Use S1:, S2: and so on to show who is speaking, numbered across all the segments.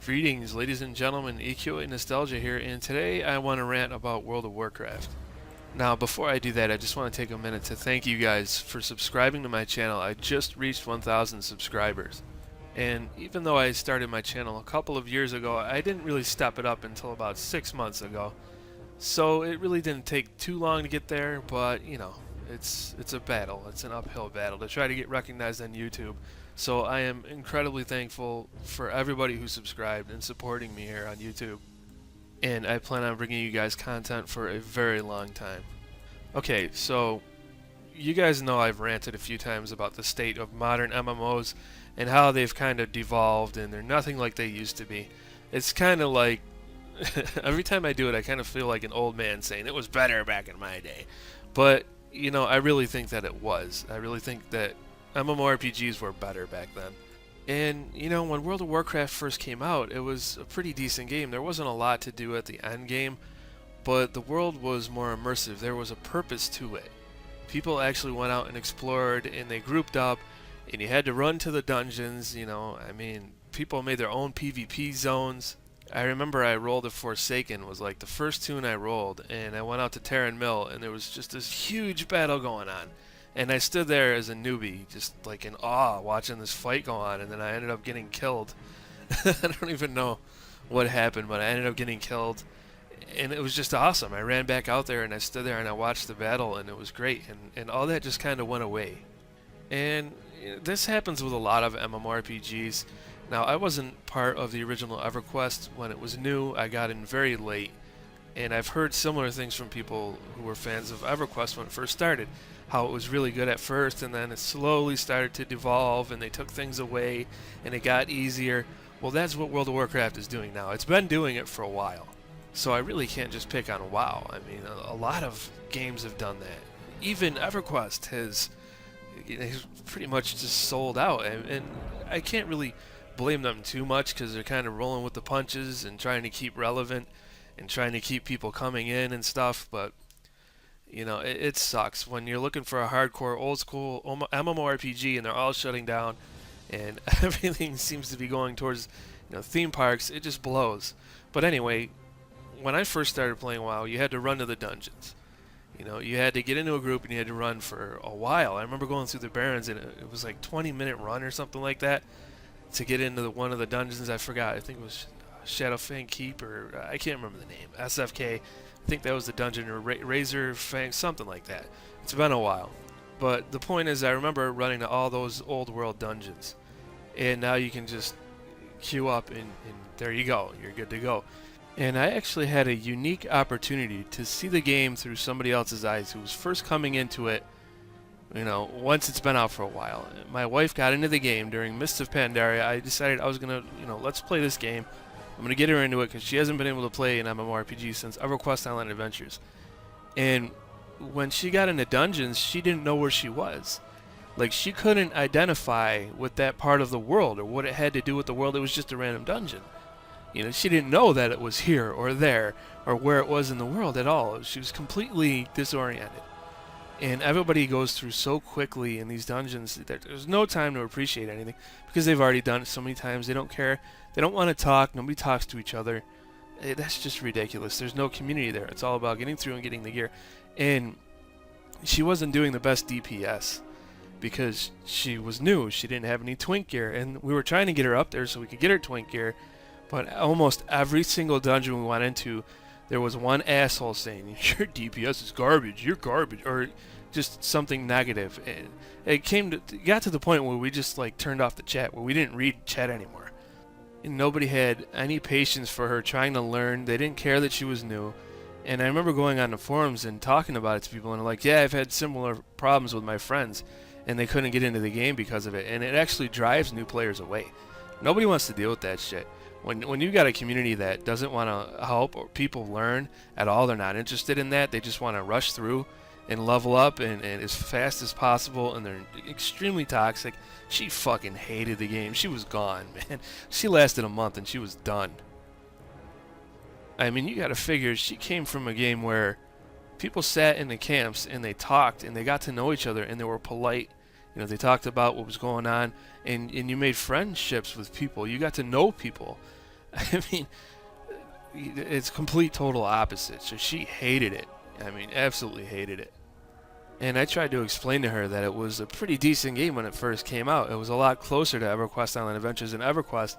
S1: Greetings, ladies and gentlemen, EQA Nostalgia here, and today I want to rant about World of Warcraft. Now, before I do that, I just want to take a minute to thank you guys for subscribing to my channel. I just reached 1,000 subscribers. And even though I started my channel a couple of years ago, I didn't really step it up until about 6 months ago. So it really didn't take too long to get there, but you know, it's a battle. It's an uphill battle to try to get recognized on YouTube. So I am incredibly thankful for everybody who subscribed and supporting me here on YouTube. And I plan on bringing you guys content for a very long time. Okay, so you guys know I've ranted a few times about the state of modern MMOs and how they've kind of devolved and they're nothing like they used to be. It's kind of like every time I do it, I kind of feel like an old man saying it was better back in my day. But, you know, I really think that it was. I really think that MMORPGs were better back then. And, you know, when World of Warcraft first came out, it was a pretty decent game. There wasn't a lot to do at the end game, but the world was more immersive. There was a purpose to it. People actually went out and explored, and they grouped up, and you had to run to the dungeons, you know. I mean, people made their own PvP zones. I remember I rolled a Forsaken, was like the first tune I rolled, and I went out to Terran Mill, and there was just this huge battle going on. And I stood there as a newbie, just like in awe, watching this fight go on, and then I ended up getting killed. I don't even know what happened, but I ended up getting killed, and it was just awesome. I ran back out there, and I stood there, and I watched the battle, and it was great, and all that just kind of went away. And this happens with a lot of MMORPGs. Now, I wasn't part of the original EverQuest when it was new. I got in very late, and I've heard similar things from people who were fans of EverQuest when it first started. How it was really good at first, and then it slowly started to devolve, and they took things away, and it got easier. Well, that's what World of Warcraft is doing now. It's been doing it for a while. So I really can't just pick on WoW. I mean, a lot of games have done that. Even EverQuest has pretty much just sold out, and I can't really blame them too much because they're kind of rolling with the punches and trying to keep relevant and trying to keep people coming in and stuff, but you know, it sucks when you're looking for a hardcore old school MMORPG and they're all shutting down and everything seems to be going towards, you know, theme parks. It just blows. But anyway, when I first started playing WoW, you had to run to the dungeons. You know, you had to get into a group and you had to run for a while. I remember going through the Barrens and it was like 20-minute run or something like that to get into one of the dungeons. I forgot. I think it was Shadowfang Keep, or I can't remember the name. SFK. I think that was the dungeon, or Razor Fang, something like that. It's been a while. But the point is, I remember running to all those old world dungeons. And now you can just queue up and there you go. You're good to go. And I actually had a unique opportunity to see the game through somebody else's eyes who was first coming into it, you know, once it's been out for a while. My wife got into the game during Mists of Pandaria. I decided I was going to, you know, let's play this game. I'm going to get her into it because she hasn't been able to play an MMORPG since EverQuest Online Adventures. And when she got into dungeons, she didn't know where she was. Like, she couldn't identify with that part of the world or what it had to do with the world. It was just a random dungeon. You know, she didn't know that it was here or there or where it was in the world at all. She was completely disoriented. And everybody goes through so quickly in these dungeons that there's no time to appreciate anything because they've already done it so many times. They don't care. They don't want to talk. Nobody talks to each other. That's just ridiculous. There's no community there. It's all about getting through and getting the gear. And she wasn't doing the best DPS because she was new. She didn't have any twink gear. And we were trying to get her up there so we could get her twink gear. But almost every single dungeon we went into, there was one asshole saying, your DPS is garbage, you're garbage, or just something negative. And it got to the point where we just like turned off the chat, where we didn't read chat anymore. And nobody had any patience for her trying to learn. They didn't care that she was new. And I remember going on the forums and talking about it to people, and they're like, yeah, I've had similar problems with my friends, and they couldn't get into the game because of it. And it actually drives new players away. Nobody wants to deal with that shit. When you've got a community that doesn't want to help or people learn at all, they're not interested in that. They just want to rush through and level up and as fast as possible, and they're extremely toxic. She fucking hated the game. She was gone, man. She lasted a month and she was done. I mean, you got to figure she came from a game where people sat in the camps and they talked and they got to know each other and they were polite. You know, they talked about what was going on, and you made friendships with people. You got to know people. I mean, it's complete total opposite. So she hated it. I mean, absolutely hated it. And I tried to explain to her that it was a pretty decent game when it first came out. It was a lot closer to EverQuest Online Adventures than EverQuest,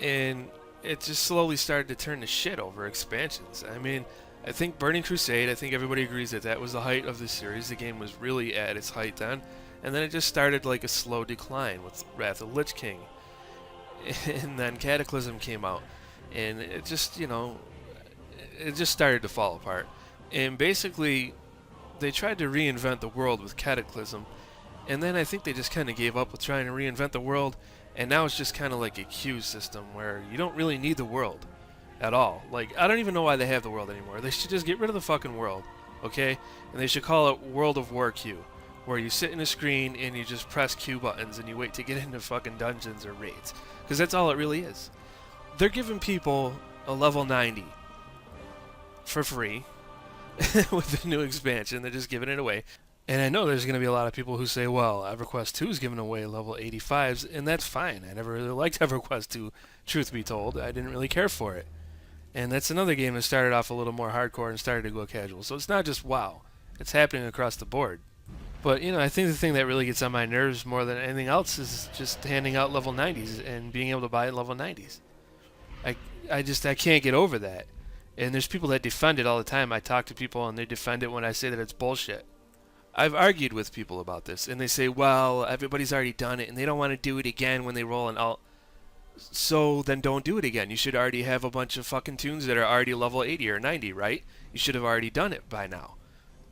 S1: and it just slowly started to turn to shit over expansions. I mean, I think Burning Crusade, I think everybody agrees that that was the height of the series. The game was really at its height then, and then it just started like a slow decline with Wrath of the Lich King. And then Cataclysm came out, and it just, it just started to fall apart. And basically, they tried to reinvent the world with Cataclysm, and then I think they just kind of gave up with trying to reinvent the world, and now it's just kind of like a queue system where you don't really need the world at all. Like, I don't even know why they have the world anymore. They should just get rid of the fucking world, okay? And they should call it World of War queue, where you sit in a screen and you just press Q buttons and you wait to get into fucking dungeons or raids, because that's all it really is. They're giving people a level 90 for free with the new expansion. They're just giving it away. And I know there's going to be a lot of people who say, well, EverQuest 2 is giving away level 85s, and that's fine. I never really liked EverQuest 2, truth be told. I didn't really care for it. And that's another game that started off a little more hardcore and started to go casual. So it's not just WoW. It's happening across the board. But, I think the thing that really gets on my nerves more than anything else is just handing out level 90s and being able to buy level 90s. I can't get over that. And there's people that defend it all the time. I talk to people and they defend it when I say that it's bullshit. I've argued with people about this, and they say, well, everybody's already done it, and they don't want to do it again when they roll an alt. So then don't do it again. You should already have a bunch of fucking tunes that are already level 80 or 90, right? You should have already done it by now.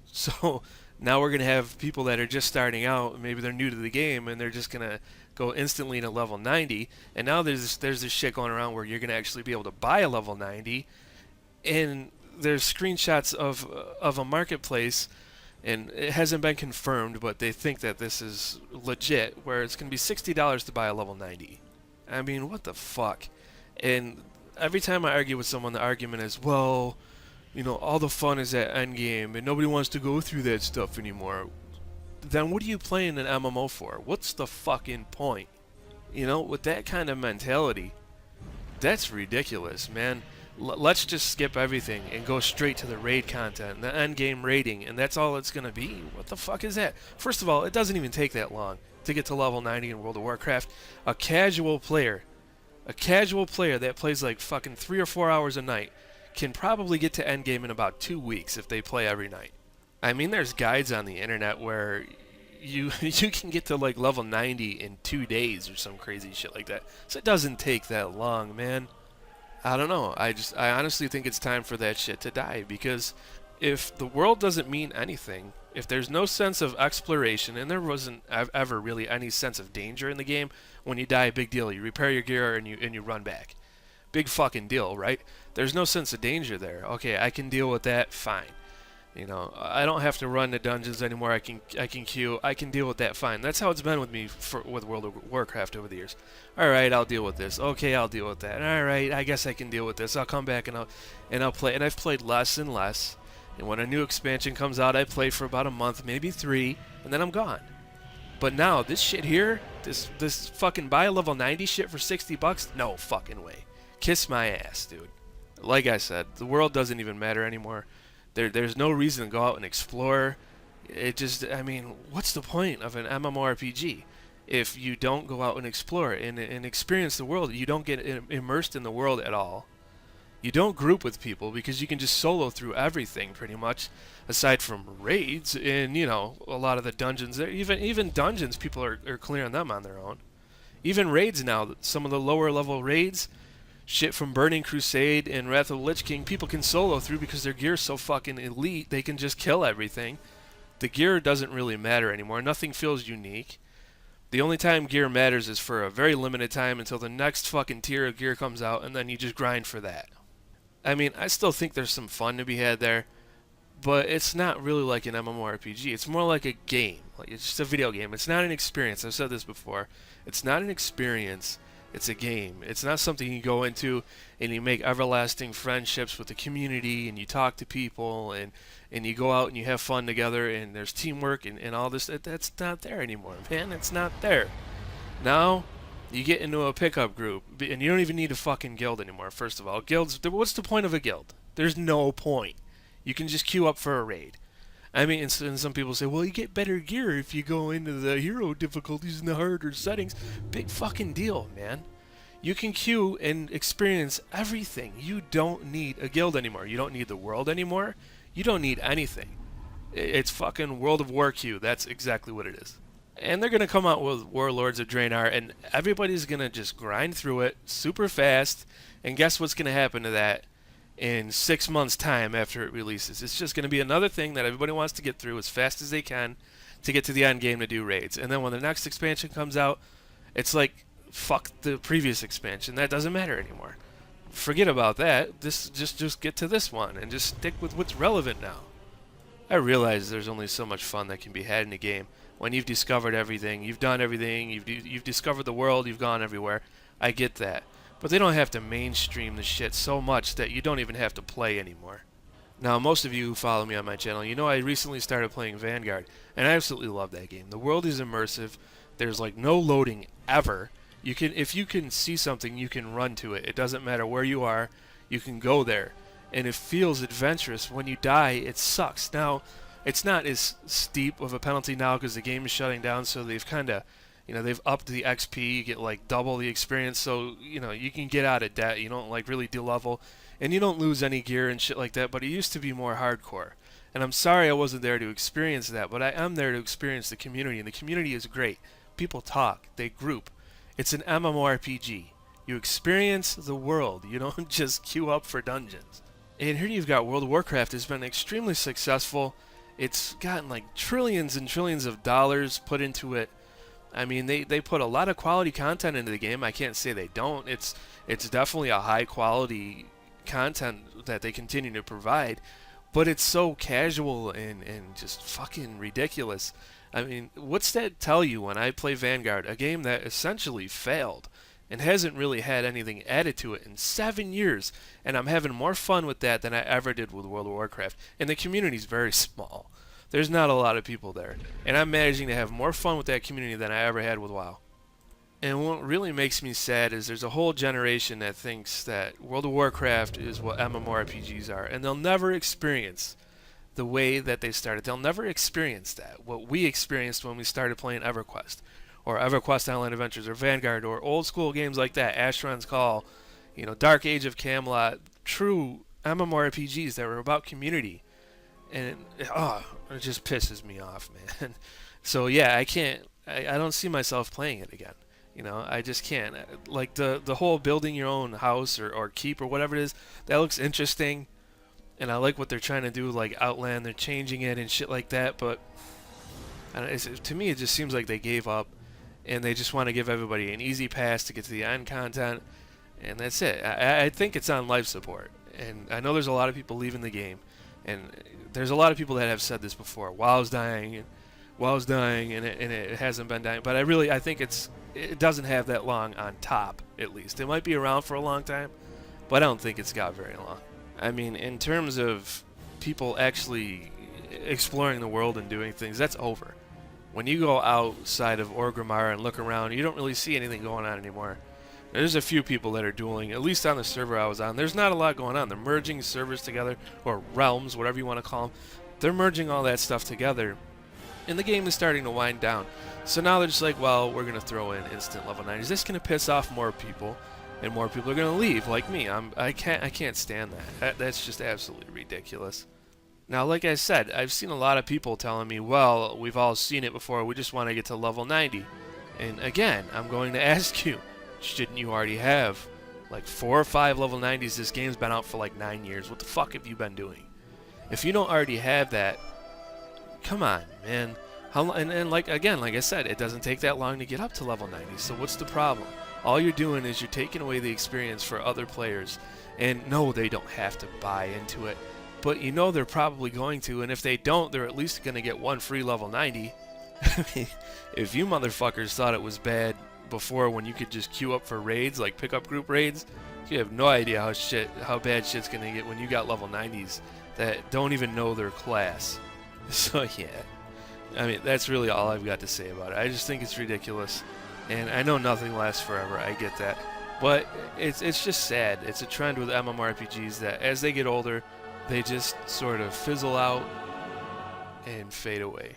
S1: So now we're going to have people that are just starting out, maybe they're new to the game, and they're just going to go instantly to level 90, and now there's this shit going around where you're going to actually be able to buy a level 90, and there's screenshots of a marketplace, and it hasn't been confirmed, but they think that this is legit, where it's going to be $60 to buy a level 90. I mean, what the fuck? And every time I argue with someone, the argument is, well, all the fun is at endgame, and nobody wants to go through that stuff anymore. Then what are you playing an MMO for? What's the fucking point? With that kind of mentality, that's ridiculous, man. Let's just skip everything and go straight to the raid content, the end game raiding, and that's all it's going to be. What the fuck is that? First of all, it doesn't even take that long to get to level 90 in World of Warcraft. A casual player that plays like fucking 3 or 4 hours a night can probably get to end game in about 2 weeks if they play every night. I mean, there's guides on the internet where you can get to like level 90 in 2 days or some crazy shit like that. So it doesn't take that long, man. I don't know. I honestly think it's time for that shit to die, because if the world doesn't mean anything, if there's no sense of exploration, and there wasn't ever really any sense of danger in the game, when you die, big deal. You repair your gear and you run back. Big fucking deal, right? There's no sense of danger there. Okay, I can deal with that, fine. I don't have to run the dungeons anymore. I can queue. I can deal with that, fine. That's how it's been with me with World of Warcraft over the years. All right, I'll deal with this. Okay, I'll deal with that. All right, I guess I can deal with this. I'll come back and I'll play. And I've played less and less. And when a new expansion comes out, I play for about a month, maybe 3, and then I'm gone. But now this shit here, this fucking buy a level 90 shit for $60, no fucking way. Kiss my ass, dude. Like I said, the world doesn't even matter anymore. There's no reason to go out and explore. What's the point of an MMORPG if you don't go out and explore and experience the world? You don't get immersed in the world at all. You don't group with people because you can just solo through everything pretty much, aside from raids and, a lot of the dungeons. Even dungeons, people are clearing them on their own. Even raids now, some of the lower level raids, shit from Burning Crusade and Wrath of the Lich King, people can solo through because their gear's so fucking elite, they can just kill everything. The gear doesn't really matter anymore. Nothing feels unique. The only time gear matters is for a very limited time until the next fucking tier of gear comes out, and then you just grind for that. I mean, I still think there's some fun to be had there, but it's not really like an MMORPG. It's more like a game. Like, it's just a video game. It's not an experience. I've said this before. It's not an experience. It's a game. It's not something you go into and you make everlasting friendships with the community and you talk to people and you go out and you have fun together and there's teamwork and all this. That's not there anymore, man. It's not there. Now, You get into a pickup group, and you don't even need a fucking guild anymore. First of all, guilds. What's the point of a guild? There's no point. You can just queue up for a raid. I mean, and some people say, well, you get better gear if you go into the hero difficulties and the harder settings. Big fucking deal, man. You can queue and experience everything. You don't need a guild anymore. You don't need the world anymore. You don't need anything. It's fucking World of War queue. That's exactly what it is. And they're going to come out with Warlords of Draenor, and everybody's going to just grind through it super fast. And guess what's going to happen to that in 6 months' time after it releases? It's just going to be another thing that everybody wants to get through as fast as they can to get to the end game to do raids. And then when the next expansion comes out, it's like, fuck the previous expansion. That doesn't matter anymore. Forget about that. Just get to this one and just stick with what's relevant now. I realize there's only so much fun that can be had in a game when you've discovered everything, you've done everything, you've discovered the world, you've gone everywhere. I get that. But they don't have to mainstream the shit so much that you don't even have to play anymore. Now, most of you who follow me on my channel, you know I recently started playing Vanguard, and I absolutely love that game. The world is immersive. There's like no loading ever. If you can see something, you can run to it. It doesn't matter where you are. You can go there. And it feels adventurous. When you die, it sucks. Now, it's not as steep of a penalty now because the game is shutting down, so they've kind of, they've upped the XP. You get like double the experience, so, you can get out of debt. You don't like really de-level, and you don't lose any gear and shit like that, but it used to be more hardcore. And I'm sorry I wasn't there to experience that, but I am there to experience the community, and the community is great. People talk. They group. It's an MMORPG. You experience the world. You don't just queue up for dungeons. And here you've got World of Warcraft has been extremely successful. It's gotten like trillions and trillions of dollars put into it. I mean, they put a lot of quality content into the game. I can't say they don't. It's definitely a high quality content that they continue to provide. But it's so casual and just fucking ridiculous. I mean, what's that tell you when I play Vanguard, a game that essentially failed and hasn't really had anything added to it in 7 years, and I'm having more fun with that than I ever did with World of Warcraft. And the community's very small. There's not a lot of people there, and I'm managing to have more fun with that community than I ever had with WoW. And what really makes me sad is there's a whole generation that thinks that World of Warcraft is what MMORPGs are, and they'll never experience the way that they started. They'll never experience that, what we experienced when we started playing EverQuest, or EverQuest Online Adventures, or Vanguard, or old school games like that, Asheron's Call, Dark Age of Camelot, true MMORPGs that were about community. And it just pisses me off, man. So yeah, I don't see myself playing it again. I just can't. Like the whole building your own house or keep or whatever it is, that looks interesting. And I like what they're trying to do, like Outland, they're changing it and shit like that, but to me it just seems like they gave up, and they just want to give everybody an easy pass to get to the end content, and that's it. I think it's on life support, and I know there's a lot of people leaving the game, and there's a lot of people that have said this before. WoW's dying, and it hasn't been dying, but I think it doesn't have that long on top, at least. It might be around for a long time, but I don't think it's got very long. I mean, in terms of people actually exploring the world and doing things, that's over. When you go outside of Orgrimmar and look around, you don't really see anything going on anymore. There's a few people that are dueling, at least on the server I was on. There's not a lot going on. They're merging servers together, or realms, whatever you want to call them. They're merging all that stuff together, and the game is starting to wind down. So now they're just like, well, we're going to throw in instant level 90s. This is going to piss off more people. And more people are going to leave, like me. I can't stand that. That's just absolutely ridiculous. Now, like I said, I've seen a lot of people telling me, well, we've all seen it before, we just want to get to level 90. And again, I'm going to ask you, shouldn't you already have like 4 or 5 level 90s? This game's been out for like 9 years. What the fuck have you been doing? If you don't already have that, come on, man. And like I said, it doesn't take that long to get up to level 90. So what's the problem? All you're doing is you're taking away the experience for other players. And no, they don't have to buy into it, but they're probably going to, and if they don't, they're at least going to get one free level 90. If you motherfuckers thought it was bad before when you could just queue up for raids, like pickup group raids, you have no idea how bad shit's going to get when you got level 90s that don't even know their class. So yeah, I mean, that's really all I've got to say about it. I just think it's ridiculous. And I know nothing lasts forever, I get that. But it's just sad. It's a trend with MMORPGs that as they get older, they just sort of fizzle out and fade away.